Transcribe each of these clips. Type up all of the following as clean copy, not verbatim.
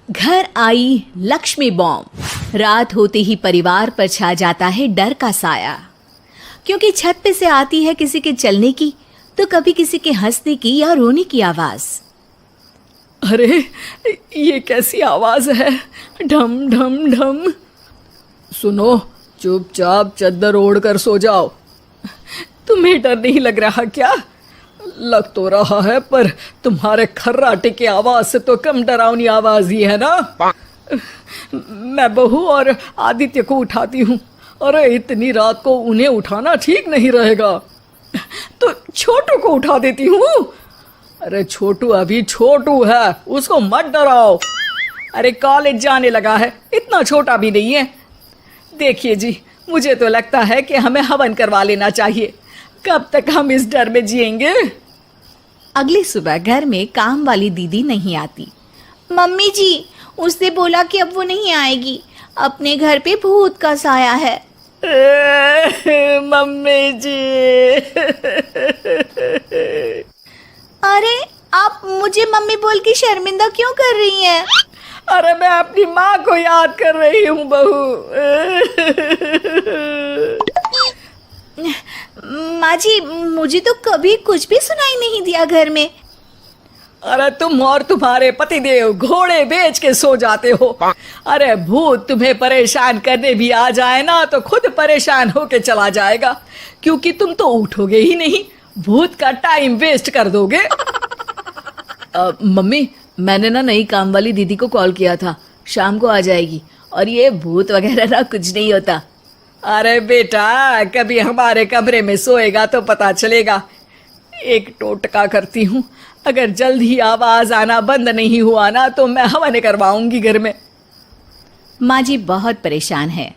घर आई लक्ष्मी बॉम्ब। रात होते ही परिवार पर छा जाता है डर का साया, क्योंकि छत पे से आती है किसी के चलने की तो कभी किसी के हंसने की या रोने की आवाज। अरे ये कैसी आवाज है? ढम ढम ढम। सुनो, चुपचाप चद्दर ओढ़ कर सो जाओ। तुम्हें डर नहीं लग रहा क्या? लग तो रहा है, पर तुम्हारे खर्राटे की आवाज से तो कम डरावनी आवाज ही है ना। मैं बहू और आदित्य को उठाती हूँ। अरे इतनी रात को उन्हें उठाना ठीक नहीं रहेगा, तो छोटू को उठा देती हूँ। अरे छोटू अभी छोटू है, उसको मत डराओ। अरे कॉलेज जाने लगा है, इतना छोटा भी नहीं है। देखिए जी, मुझे तो लगता है कि हमें हवन करवा लेना चाहिए। कब तक हम इस डर में जिएंगे? अगली सुबह घर में काम वाली दीदी नहीं आती। मम्मी जी, उसने बोला कि अब वो नहीं आएगी, अपने घर पे भूत का साया है। मम्मी जी। अरे आप मुझे मम्मी बोल के शर्मिंदा क्यों कर रही हैं? अरे मैं अपनी माँ को याद कर रही हूँ बहू। माँ जी, मुझे तो कभी कुछ भी सुनाई नहीं दिया घर में। अरे तुम और तुम्हारे पतिदेव घोड़े बेच के सो जाते हो। अरे भूत तुम्हें परेशान करने भी आ जाए ना तो खुद परेशान होके चला जाएगा, क्योंकि तुम तो उठोगे ही नहीं, भूत का टाइम वेस्ट कर दोगे। मम्मी, मैंने ना नई काम वाली दीदी को कॉल किया था, शाम को आ जाएगी, और ये भूत वगैरह ना कुछ नहीं होता। अरे बेटा, कभी हमारे कमरे में सोएगा तो पता चलेगा। एक टोटका करती हूँ, अगर जल्द ही आवाज आना बंद नहीं हुआ ना तो मैं हवन करवाऊंगी घर में। माँ जी बहुत परेशान है,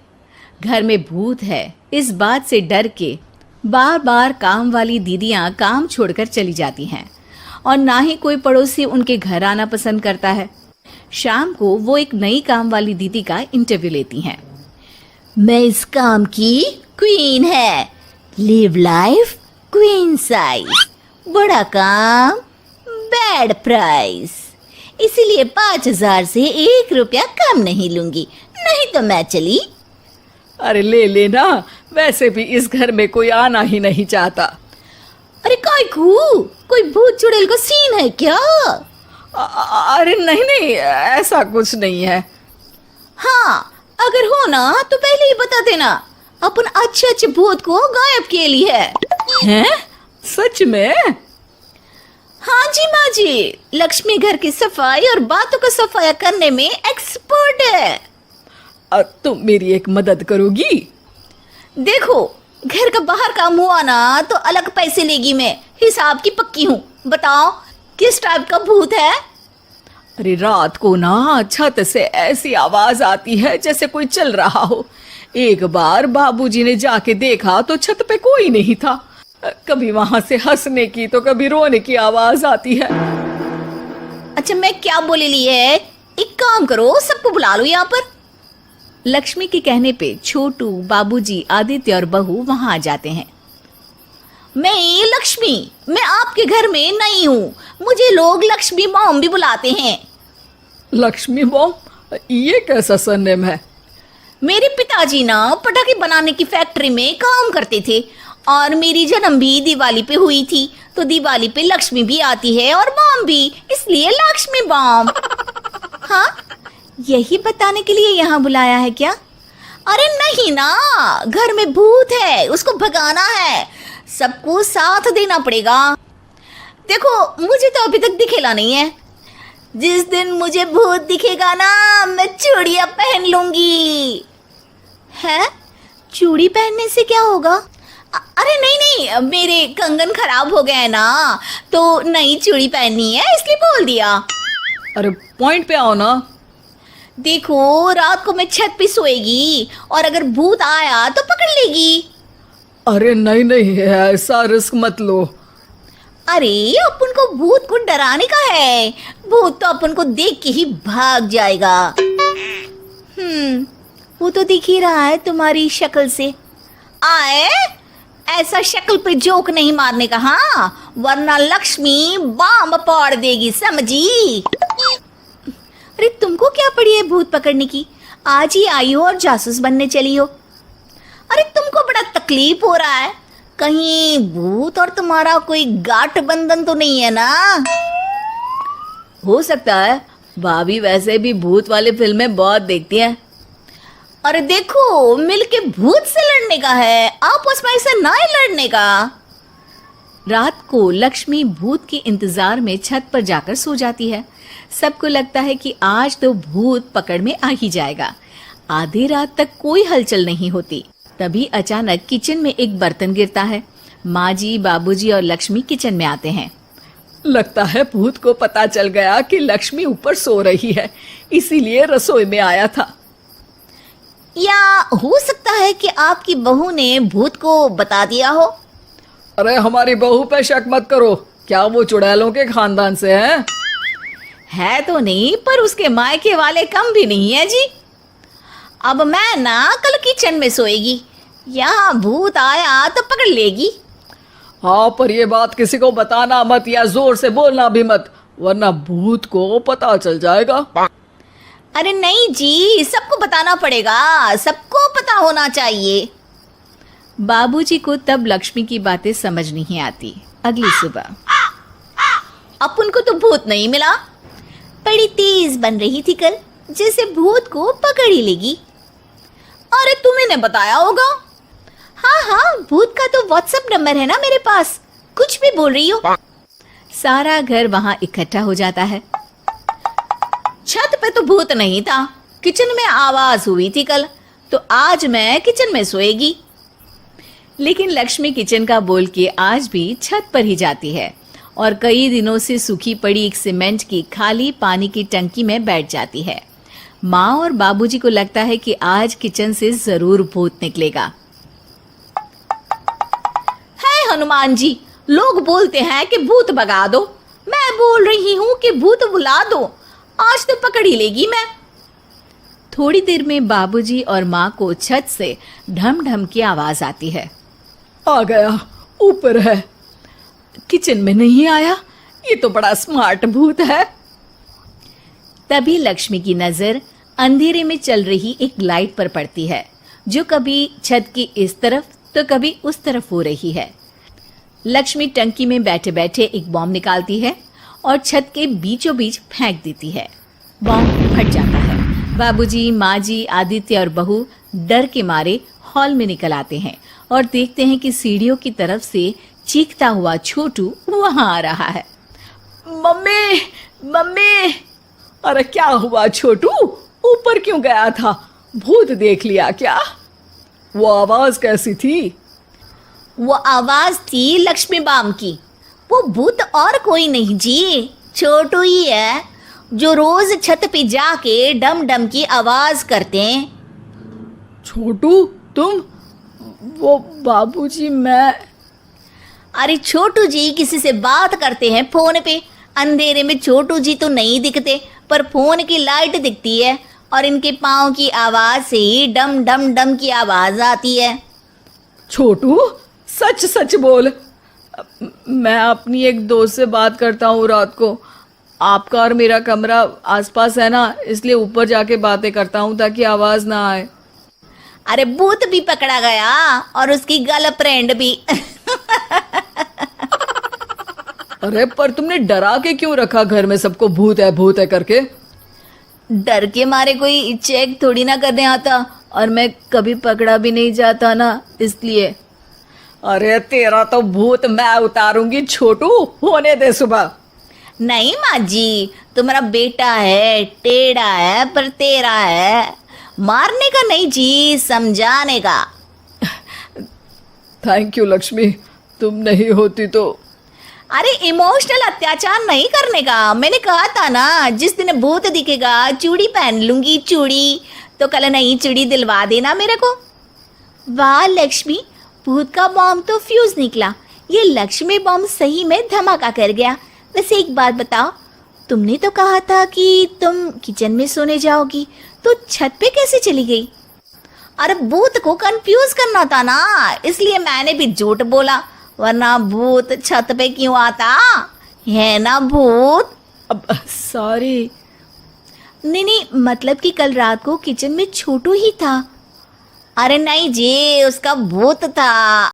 घर में भूत है इस बात से डर के बार बार काम वाली दीदियाँ काम छोड़कर चली जाती हैं, और ना ही कोई पड़ोसी उनके घर आना पसंद करता है। शाम को वो एक नई काम वाली दीदी का इंटरव्यू लेती हैं। मैं इस काम की क्वीन है, लिव लाइफ क्वीन साइज, बड़ा काम बैड प्राइस, इसीलिए 5,000 से 1 रुपया कम नहीं लूंगी, नहीं तो मैं चली। अरे ले लेना, वैसे भी इस घर में कोई आना ही नहीं चाहता। अरे कोई भूत चुड़ैल का सीन है क्या? अरे नहीं नहीं, ऐसा कुछ नहीं है। हाँ, अगर हो ना तो पहले ही बता देना, अपन अच्छे अच्छे भूत को गायब किए लिए है। हैं? सच में? हाँ जी माँ जी, लक्ष्मी घर की सफाई और बातों का सफाया करने में एक्सपर्ट है। तुम मेरी एक मदद करोगी? देखो, घर का बाहर काम हुआ ना तो अलग पैसे लेगी, मैं हिसाब की पक्की हूँ। बताओ किस टाइप का भूत है? अरे रात को ना छत से ऐसी आवाज आती है जैसे कोई चल रहा हो। एक बार बाबूजी ने जाके देखा तो छत पे कोई नहीं था। कभी वहां से हंसने की तो कभी रोने की आवाज आती है। अच्छा, मैं क्या बोले ली है, एक काम करो, सबको बुला लो यहाँ पर। लक्ष्मी के कहने पे छोटू, बाबूजी, आदित्य और बहू वहां आ जाते हैं। मैं लक्ष्मी, मैं आपके घर में नई हूँ, मुझे लोग लक्ष्मी मॉम भी बुलाते हैं। लक्ष्मी मॉम? ये कैसा सरनेम है? मेरे पिताजी ना पटाखे बनाने की फैक्ट्री में काम करते थे, और मेरी जन्म भी दिवाली पे हुई थी, तो दिवाली पे लक्ष्मी भी आती है और बॉम्ब भी, इसलिए लक्ष्मी बॉम्ब। हाँ, यही बताने के लिए यहाँ बुलाया है क्या? अरे नहीं ना, घर में भूत है, उसको भगाना है, सबको साथ देना पड़ेगा। देखो, मुझे तो अभी तक दिखेला नहीं है, जिस दिन मुझे भूत दिखेगा ना मैं चूड़ियां पहन लूंगी। है? चूड़ी पहनने से क्या होगा? अरे नहीं, मेरे कंगन खराब हो गए हैं ना, तो नई चूड़ी पहननी है इसलिए बोल दिया। अरे पॉइंट पे आओ ना। देखो, रात को मैं छत पे सोएगी और अगर भूत आया तो पकड़ लेगी। अरे नहीं नहीं, ऐसा रिस्क मत लो। अरे अपन को भूत को डराने का है, भूत तो अपन को देख के ही भाग जाएगा। वो तो दिख ही रहा है तुम्हारी शक्ल से। आए, ऐसा शक्ल पे जोक नहीं मारने का, हाँ, वरना लक्ष्मी बॉम्ब फोड़ देगी, समझी? अरे तुमको क्या क्या पड़ी है भूत पकड़ने की? आज ही आई हो और जासूस बनने चली हो। अरे तुमको बड़ा तकलीफ हो रहा है, कहीं भूत और तुम्हारा कोई गांठ बंधन तो नहीं है ना? हो सकता है, भाभी वैसे भी भूत वाली फिल्में बहुत देखती हैं। अरे देखो, मिलके भूत से लड़ने का है, आपस में ऐसा ना ही लड़ने का। रात को लक्ष्मी भूत के इंतजार में छत पर जाकर सो जाती है। सबको लगता है कि आज तो भूत पकड़ में आ ही जाएगा। आधी रात तक कोई हलचल नहीं होती। तभी अचानक किचन में एक बर्तन गिरता है। माँ जी, बाबूजी और लक्ष्मी किचन में आते हैं। लगता है भूत को पता चल गया कि लक्ष्मी ऊपर सो रही है, इसीलिए रसोई में आया था। या हो सकता है कि आपकी बहू ने भूत को बता दिया हो। अरे हमारी बहू पे शक मत करो, क्या वो चुड़ैलों के खानदान से है? है तो नहीं, पर उसके मायके वाले कम भी नहीं है जी। अब मैं ना कल किचन में सोएगी, यहाँ भूत आया तो पकड़ लेगी। हाँ, पर ये बात किसी को बताना मत या जोर से बोलना भी मत, वरना भूत को पता चल जाएगा। अरे नहीं जी, सबको बताना पड़ेगा, सबको पता होना चाहिए। बाबूजी को तब लक्ष्मी की बातें समझ नहीं आती। अगली सुबह अपन को तो भूत नहीं मिला, बड़ी तेज बन रही थी कल, जैसे भूत को पकड़ ही लेगी। अरे तुम्हें ने बताया होगा। हाँ हाँ, भूत का तो व्हाट्सएप नंबर है ना मेरे पास, कुछ भी बोल रही हो। सारा घर वहां इकट्ठा हो जाता है। छत पे तो भूत नहीं था, किचन में आवाज हुई थी कल, तो आज मैं किचन में सोएगी। लेकिन लक्ष्मी किचन का बोल के आज भी छत पर ही जाती है और कई दिनों से सूखी पड़ी एक सीमेंट की खाली पानी की टंकी में बैठ जाती है। माँ और बाबूजी को लगता है कि आज किचन से जरूर भूत निकलेगा। है हनुमान जी, लोग बोलते हैं कि भूत भगा दो, मैं बोल रही हूँ कि भूत बुला दो, आज तो पकड़ ही लेगी मैं। थोड़ी देर में बाबूजी और माँ को छत से ढम ढम की आवाज आती है। आ गया, ऊपर है, किचन में नहीं आया, ये तो बड़ा स्मार्ट भूत है। तभी लक्ष्मी की नजर अंधेरे में चल रही एक लाइट पर पड़ती है, जो कभी छत की इस तरफ तो कभी उस तरफ हो रही है। लक्ष्मी टंकी में बैठे बैठे एक बॉम्ब निकालती है और छत के बीचों बीच फेंक देती है। बॉम्ब फट जाता है। बाबूजी, माँ जी, आदित्य और बहू डर के मारे हॉल में निकल आते हैं और देखते हैं कि सीढ़ियों की तरफ से चीखता हुआ छोटू वहां आ रहा है। Mummy, mummy! अरे क्या हुआ छोटू, ऊपर क्यों गया था? भूत देख लिया क्या? वो आवाज कैसी थी? वो आवाज थी लक्ष्मी बाम की। वो भूत और कोई नहीं जी, छोटू ही है, जो रोज छत पे जाके डम डम की आवाज करते हैं। छोटू तुम? वो बाबूजी मैं। अरे छोटू जी किसी से बात करते हैं फोन पे, अंधेरे में छोटू जी तो नहीं दिखते, पर फोन की लाइट दिखती है और इनके पाँव की आवाज से ही डम डम डम की आवाज आती है। छोटू सच सच बोल। मैं अपनी एक दोस्त से बात करता हूँ रात को, आपका और मेरा कमरा आसपास है ना, इसलिए ऊपर जाके बातें करता हूँ ताकि आवाज ना आए। अरे भूत भी पकड़ा गया और उसकी गर्लफ्रेंड भी। अरे पर तुमने डरा के क्यों रखा घर में सबको भूत है करके? डर के मारे कोई चेक थोड़ी ना करने आता, और मैं कभी पकड़ा भी नहीं जाता ना, इसलिए। अरे तेरा तो भूत मैं उतारूंगी छोटू, होने दे सुबह। नहीं माँ जी, तुम्हारा बेटा है, टेढ़ा है पर तेरा है, मारने का नहीं जी, समझाने का। थैंक यू लक्ष्मी, तुम नहीं होती तो। अरे इमोशनल अत्याचार नहीं करने का, मैंने कहा था ना, जिस दिन भूत दिखेगा चूड़ी पहन लूंगी, चूड़ी तो कल नई चूड़ी दिलवा देना मेरे को। वाह लक्ष्मी, भूत का बॉम्ब तो फ्यूज निकला, ये लक्ष्मी बॉम्ब सही में धमाका कर गया। वैसे एक बात बताओ, तुमने तो कहा था कि तुम किचन में सोने जाओगी, तो छत पे कैसे चली गई? अरे भूत को कंफ्यूज करना था ना, इसलिए मैंने भी झूठ बोला, वरना भूत छत पे क्यों आता है ना भूत। अब सॉरी। नहीं नहीं, मतलब कि कल रात को किचन में छोटू ही था। अरे नहीं जी, उसका भूत था।